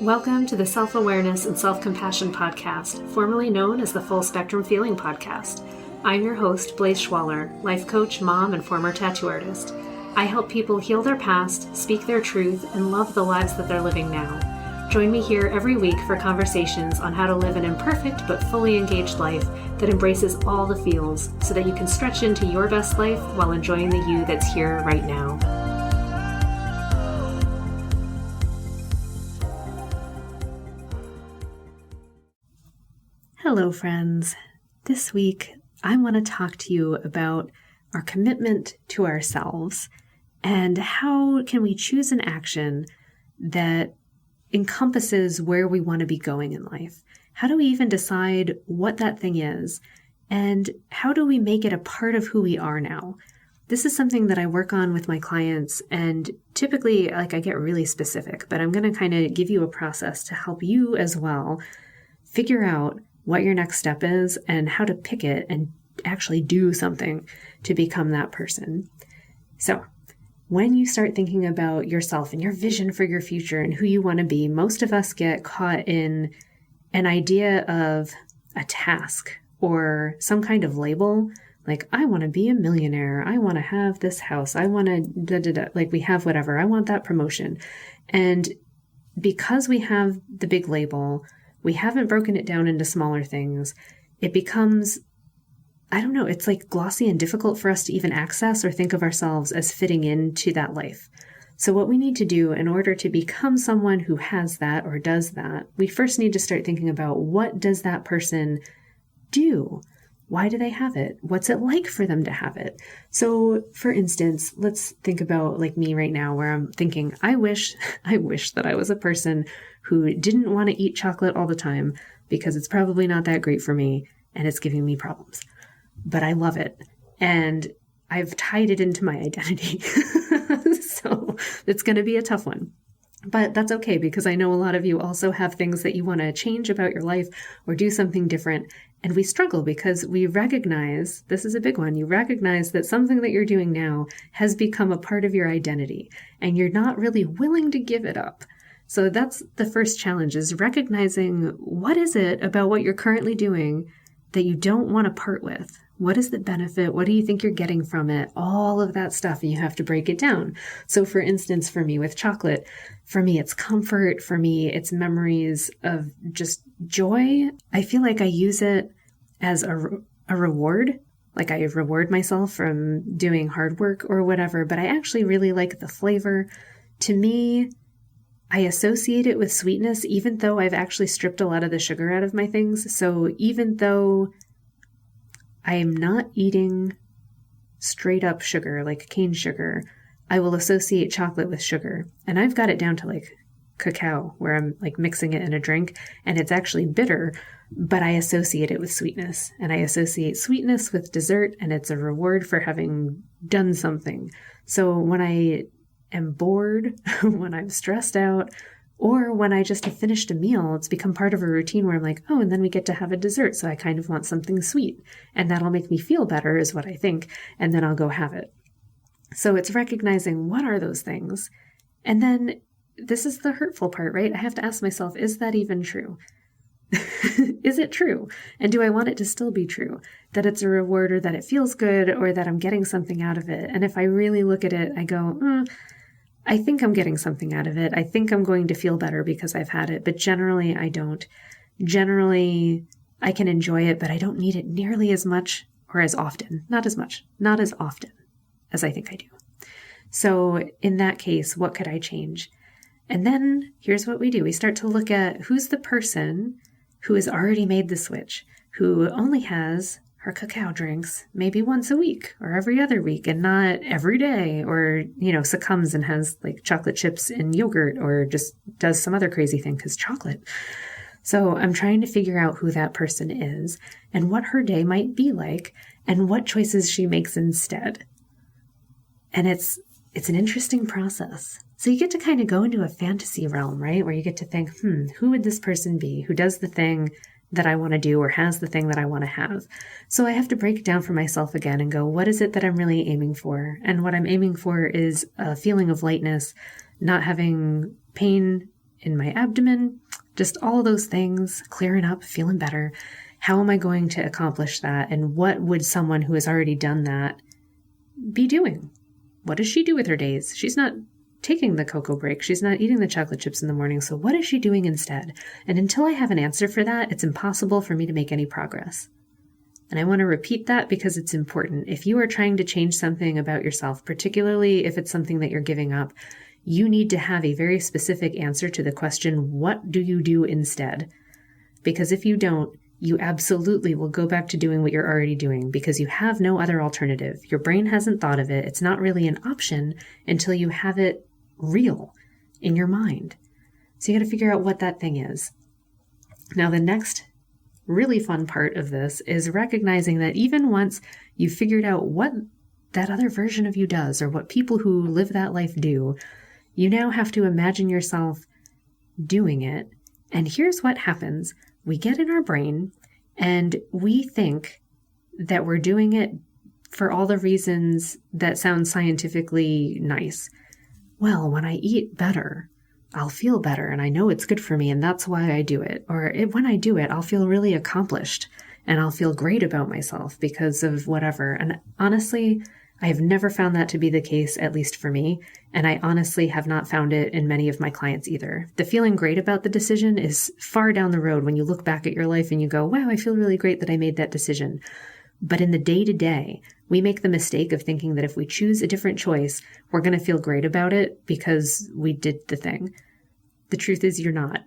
Welcome to the Self-Awareness and Self-Compassion Podcast, formerly known as the Full Spectrum Feeling Podcast. I'm your host, Blaise Schwaller, life coach, mom, and former tattoo artist. I help people heal their past, speak their truth, and love the lives that they're living now. Join me here every week for conversations on how to live an imperfect but fully engaged life that embraces all the feels so that you can stretch into your best life while enjoying the you that's here right now. Hello, friends. This week, I want to talk to you about our commitment to ourselves and how can we choose an action that encompasses where we want to be going in life. How do we even decide what that thing is? And how do we make it a part of who we are now? This is something that I work on with my clients, and typically, I get really specific, but I'm going to kind of give you a process to help you as well figure out what your next step is and how to pick it and actually do something to become that person. So when you start thinking about yourself and your vision for your future and who you want to be, most of us get caught in an idea of a task or some kind of label. Like, I want to be a millionaire. I want to have this house. I want to, we have whatever. I want that promotion. And because we have the big label, we haven't broken it down into smaller things. It becomes, it's like glossy and difficult for us to even access or think of ourselves as fitting into that life. So what we need to do in order to become someone who has that or does that, we first need to start thinking about, what does that person do? Why do they have it? What's it like for them to have it? So for instance, let's think about like me right now, where I'm thinking, I wish that I was a person who didn't want to eat chocolate all the time because it's probably not that great for me and it's giving me problems. But I love it. And I've tied it into my identity. So it's going to be a tough one. But that's okay, because I know a lot of you also have things that you want to change about your life or do something different. And we struggle because we recognize, this is a big one, you recognize that something that you're doing now has become a part of your identity and you're not really willing to give it up. So that's the first challenge, is recognizing, what is it about what you're currently doing that you don't want to part with? What is the benefit? What do you think you're getting from it? All of that stuff, and you have to break it down. So for instance, for me with chocolate, for me, it's comfort. For me, it's memories of just joy. I feel like I use it as a reward. Like, I reward myself from doing hard work or whatever, but I actually really like the flavor. To me, I associate it with sweetness, even though I've actually stripped a lot of the sugar out of my things. So even though I am not eating straight up sugar, like cane sugar, I will associate chocolate with sugar. And I've got it down to like cacao, where I'm like mixing it in a drink and it's actually bitter, but I associate it with sweetness. And I associate sweetness with dessert, and it's a reward for having done something. So when I am bored, when I'm stressed out, or when I just have finished a meal, it's become part of a routine where I'm like, oh, and then we get to have a dessert. So I kind of want something sweet, and that'll make me feel better is what I think. And then I'll go have it. So it's recognizing, what are those things? And then this is the hurtful part, right? I have to ask myself, is that even true? Is it true? And do I want it to still be true? That it's a reward, or that it feels good, or that I'm getting something out of it? And if I really look at it, I go, I think I'm getting something out of it. I think I'm going to feel better because I've had it, but generally I don't. Generally, I can enjoy it, but I don't need it nearly as much or as often. Not as much, not as often as I think I do. So in that case, what could I change? And then here's what we do. We start to look at, who's the person who has already made the switch, who only has her cacao drinks maybe once a week or every other week, and not every day, or, succumbs and has like chocolate chips and yogurt, or just does some other crazy thing because chocolate. So I'm trying to figure out who that person is and what her day might be like and what choices she makes instead. And it's an interesting process. So you get to kind of go into a fantasy realm, right? Where you get to think, who would this person be who does the thing that I want to do or has the thing that I want to have? So I have to break it down for myself again and go, what is it that I'm really aiming for? And what I'm aiming for is a feeling of lightness, not having pain in my abdomen, just all those things, clearing up, feeling better. How am I going to accomplish that? And what would someone who has already done that be doing? What does she do with her days? She's not taking the cocoa break. She's not eating the chocolate chips in the morning. So what is she doing instead? And until I have an answer for that, it's impossible for me to make any progress. And I want to repeat that because it's important. If you are trying to change something about yourself, particularly if it's something that you're giving up, you need to have a very specific answer to the question, what do you do instead? Because if you don't, you absolutely will go back to doing what you're already doing because you have no other alternative. Your brain hasn't thought of it. It's not really an option until you have it real in your mind. So you got to figure out what that thing is. Now, the next really fun part of this is recognizing that even once you've figured out what that other version of you does or what people who live that life do, you now have to imagine yourself doing it. And here's what happens. We get in our brain and we think that we're doing it for all the reasons that sound scientifically nice. Well, when I eat better, I'll feel better and I know it's good for me and that's why I do it. Or when I do it, I'll feel really accomplished and I'll feel great about myself because of whatever. And honestly, I have never found that to be the case, at least for me. And I honestly have not found it in many of my clients either. The feeling great about the decision is far down the road when you look back at your life and you go, wow, I feel really great that I made that decision. But in the day-to-day, we make the mistake of thinking that if we choose a different choice, we're going to feel great about it because we did the thing. The truth is you're not.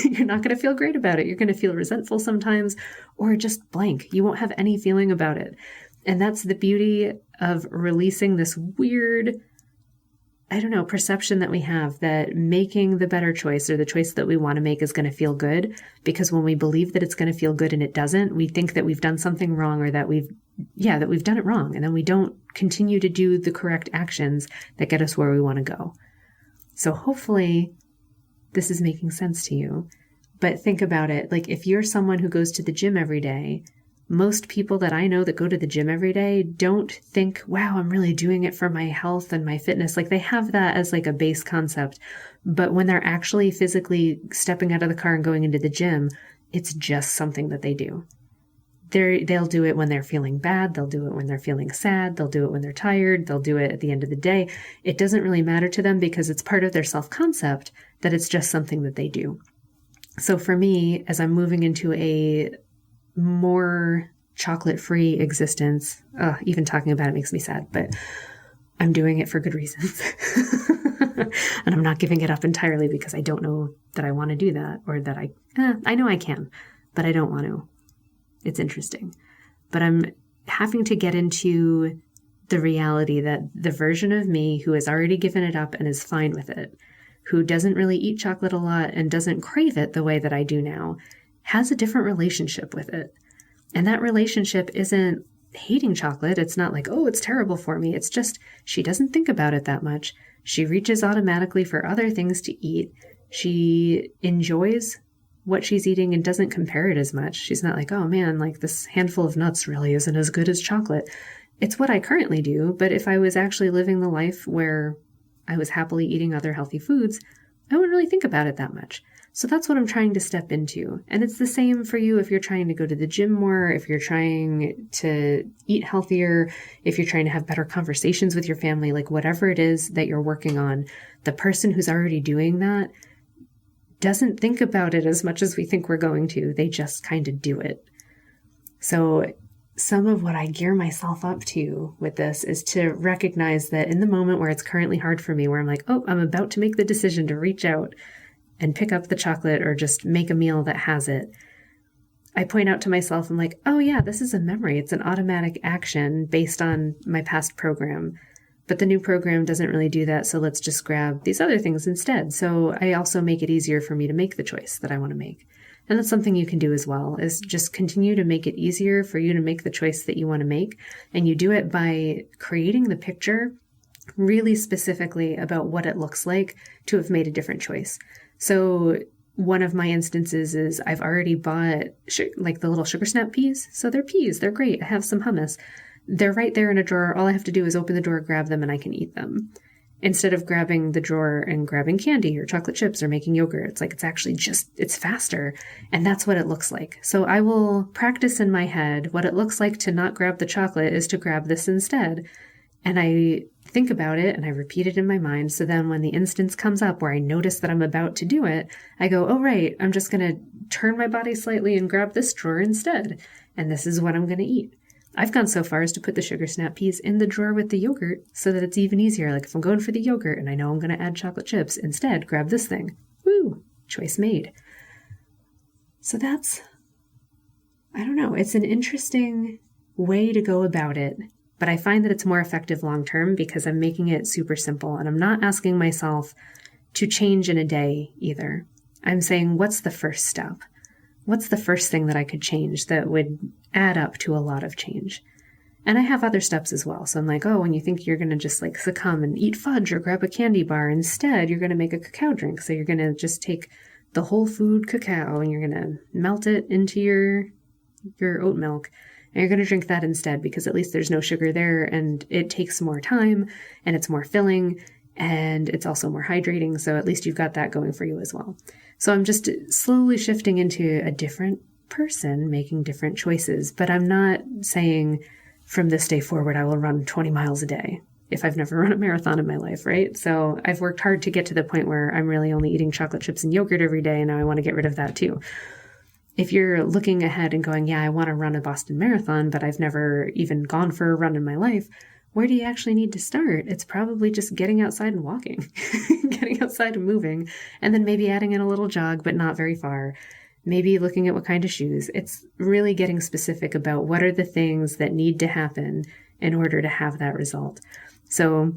You're not going to feel great about it. You're going to feel resentful sometimes or just blank. You won't have any feeling about it. And that's the beauty of releasing this weird, perception that we have that making the better choice or the choice that we want to make is going to feel good. Because when we believe that it's going to feel good and it doesn't, we think that we've done something wrong or that we've done it wrong. And then we don't continue to do the correct actions that get us where we want to go. So hopefully this is making sense to you. But think about it. Like if you're someone who goes to the gym every day, most people that I know that go to the gym every day don't think, wow, I'm really doing it for my health and my fitness. Like they have that as like a base concept. But when they're actually physically stepping out of the car and going into the gym, it's just something that they do. They'll do it when they're feeling bad. They'll do it when they're feeling sad. They'll do it when they're tired. They'll do it at the end of the day. It doesn't really matter to them because it's part of their self-concept that it's just something that they do. So for me, as I'm moving into a more chocolate-free existence, even talking about it makes me sad, but I'm doing it for good reasons. And I'm not giving it up entirely because I don't know that I want to do that or that I know I can, but I don't want to. It's interesting. But I'm having to get into the reality that the version of me who has already given it up and is fine with it, who doesn't really eat chocolate a lot and doesn't crave it the way that I do now, has a different relationship with it. And that relationship isn't hating chocolate. It's not like, oh, it's terrible for me. It's just she doesn't think about it that much. She reaches automatically for other things to eat. She enjoys what she's eating and doesn't compare it as much. She's not like, oh man, like this handful of nuts really isn't as good as chocolate. It's what I currently do. But if I was actually living the life where I was happily eating other healthy foods, I wouldn't really think about it that much. So that's what I'm trying to step into. And it's the same for you if you're trying to go to the gym more, if you're trying to eat healthier, if you're trying to have better conversations with your family, like whatever it is that you're working on, the person who's already doing that doesn't think about it as much as we think we're going to. They just kind of do it. So some of what I gear myself up to with this is to recognize that in the moment where it's currently hard for me, where I'm like, oh, I'm about to make the decision to reach out and pick up the chocolate or just make a meal that has it, I point out to myself, I'm like, oh yeah, this is a memory. It's an automatic action based on my past program. But the new program doesn't really do that. So let's just grab these other things instead. So I also make it easier for me to make the choice that I want to make. And that's something you can do as well, is just continue to make it easier for you to make the choice that you want to make. And you do it by creating the picture really specifically about what it looks like to have made a different choice. So one of my instances is I've already bought like the little sugar snap peas. So they're peas. They're great. I have some hummus. They're right there in a drawer. All I have to do is open the door, grab them, and I can eat them. instead of grabbing the drawer and grabbing candy or chocolate chips or making yogurt. It's like, it's actually just, it's faster. And that's what it looks like. So I will practice in my head what it looks like to not grab the chocolate is to grab this instead. And I think about it and I repeat it in my mind. So then when the instance comes up where I notice that I'm about to do it, I go, oh, right, I'm just going to turn my body slightly and grab this drawer instead. And this is what I'm going to eat. I've gone so far as to put the sugar snap peas in the drawer with the yogurt so that it's even easier. Like if I'm going for the yogurt and I know I'm going to add chocolate chips, instead grab this thing. Woo, choice made. So that's, I don't know, it's an interesting way to go about it, but I find that it's more effective long-term because I'm making it super simple and I'm not asking myself to change in a day either. I'm saying, what's the first step? What's the first thing that I could change that would add up to a lot of change? And I have other steps as well. So I'm like, oh, when you think you're going to just like succumb and eat fudge or grab a candy bar, instead you're going to make a cacao drink. So you're going to just take the whole food cacao and you're going to melt it into your oat milk. And you're going to drink that instead because at least there's no sugar there and it takes more time and it's more filling and it's also more hydrating. So at least you've got that going for you as well. So I'm just slowly shifting into a different person, making different choices. But I'm not saying from this day forward, I will run 20 miles a day if I've never run a marathon in my life, right? So I've worked hard to get to the point where I'm really only eating chocolate chips and yogurt every day. And now I want to get rid of that too. If you're looking ahead and going, yeah, I want to run a Boston Marathon, but I've never even gone for a run in my life, where do you actually need to start? It's probably just getting outside and walking, getting outside and moving, and then maybe adding in a little jog, but not very far. Maybe looking at what kind of shoes. It's really getting specific about what are the things that need to happen in order to have that result. So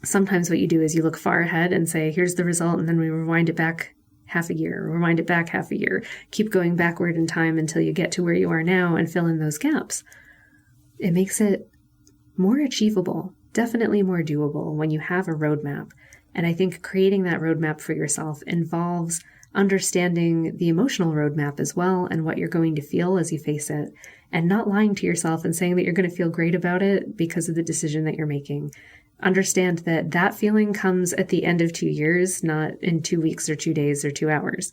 sometimes what you do is you look far ahead and say, here's the result, and then we rewind it back half a year, rewind it back half a year, keep going backward in time until you get to where you are now and fill in those gaps. It makes it more achievable, definitely more doable when you have a roadmap. And I think creating that roadmap for yourself involves understanding the emotional roadmap as well and what you're going to feel as you face it, and not lying to yourself and saying that you're going to feel great about it because of the decision that you're making. Understand that that feeling comes at the end of 2 years, not in 2 weeks or 2 days or 2 hours.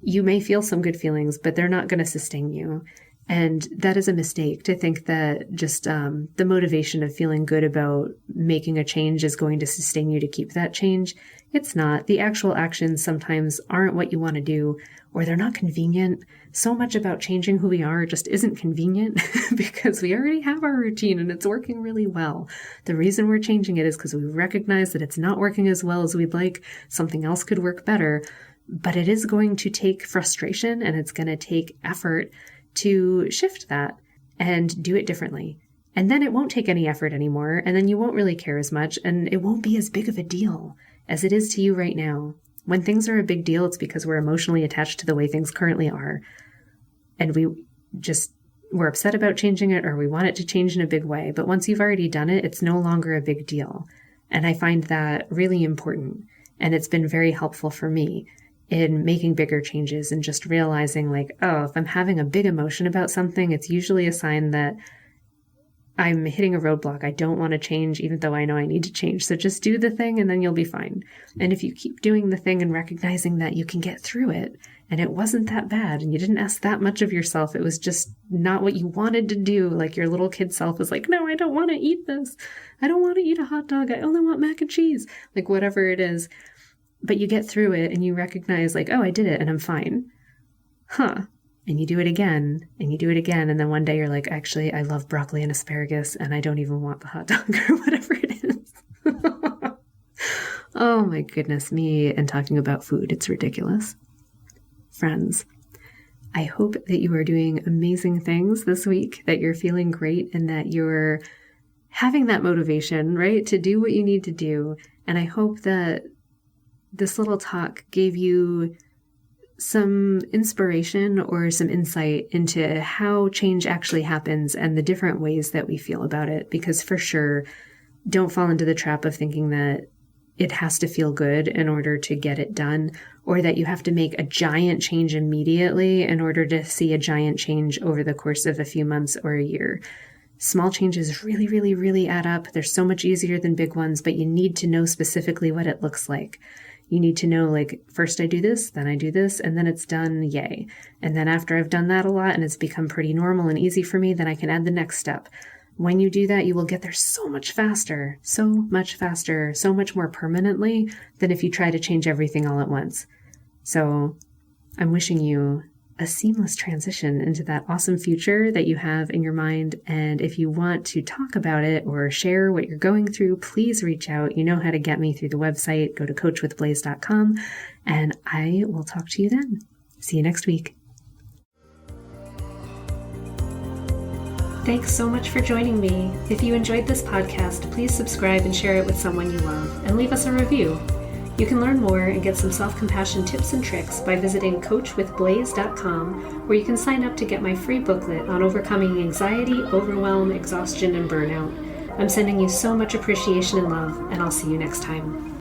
You may feel some good feelings, but they're not going to sustain you. And that is a mistake to think that just the motivation of feeling good about making a change is going to sustain you to keep that change. It's not. The actual actions sometimes aren't what you want to do, or they're not convenient. So much about changing who we are just isn't convenient because we already have our routine and it's working really well. The reason we're changing it is because we recognize that it's not working as well as we'd like. Something else could work better, but it is going to take frustration and it's going to take effort to shift that and do it differently. And then it won't take any effort anymore. And then you won't really care as much. And it won't be as big of a deal as it is to you right now. When things are a big deal, it's because we're emotionally attached to the way things currently are. And we're upset about changing it, or we want it to change in a big way. But once you've already done it, it's no longer a big deal. And I find that really important. And it's been very helpful for me in making bigger changes and just realizing like, oh, if I'm having a big emotion about something, it's usually a sign that I'm hitting a roadblock. I don't want to change, even though I know I need to change. So just do the thing and then you'll be fine. And if you keep doing the thing and recognizing that you can get through it and it wasn't that bad and you didn't ask that much of yourself, it was just not what you wanted to do. Like your little kid self was like, no, I don't want to eat this. I don't want to eat a hot dog. I only want mac and cheese, like whatever it is. But you get through it and you recognize like, oh, I did it and I'm fine. Huh. And you do it again and you do it again. And then one day you're like, actually, I love broccoli and asparagus and I don't even want the hot dog or whatever it is. Oh my goodness, me and talking about food. It's ridiculous. Friends, I hope that you are doing amazing things this week, that you're feeling great and that you're having that motivation, right, to do what you need to do. And I hope that this little talk gave you some inspiration or some insight into how change actually happens and the different ways that we feel about it. Because for sure, don't fall into the trap of thinking that it has to feel good in order to get it done, or that you have to make a giant change immediately in order to see a giant change over the course of a few months or a year. Small changes really, really, really add up. They're so much easier than big ones, but you need to know specifically what it looks like. You need to know, like, first I do this, then I do this, and then it's done, yay. And then after I've done that a lot and it's become pretty normal and easy for me, then I can add the next step. When you do that, you will get there so much faster, so much more permanently than if you try to change everything all at once. So I'm wishing you a seamless transition into that awesome future that you have in your mind. And if you want to talk about it or share what you're going through, please reach out. You know how to get me through the website. Go to coachwithblaze.com, and I will talk to you then. See you next week. Thanks so much for joining me. If you enjoyed this podcast, please subscribe and share it with someone you love, and leave us a review. You can learn more and get some self-compassion tips and tricks by visiting coachwithblaze.com, where you can sign up to get my free booklet on overcoming anxiety, overwhelm, exhaustion, and burnout. I'm sending you so much appreciation and love, and I'll see you next time.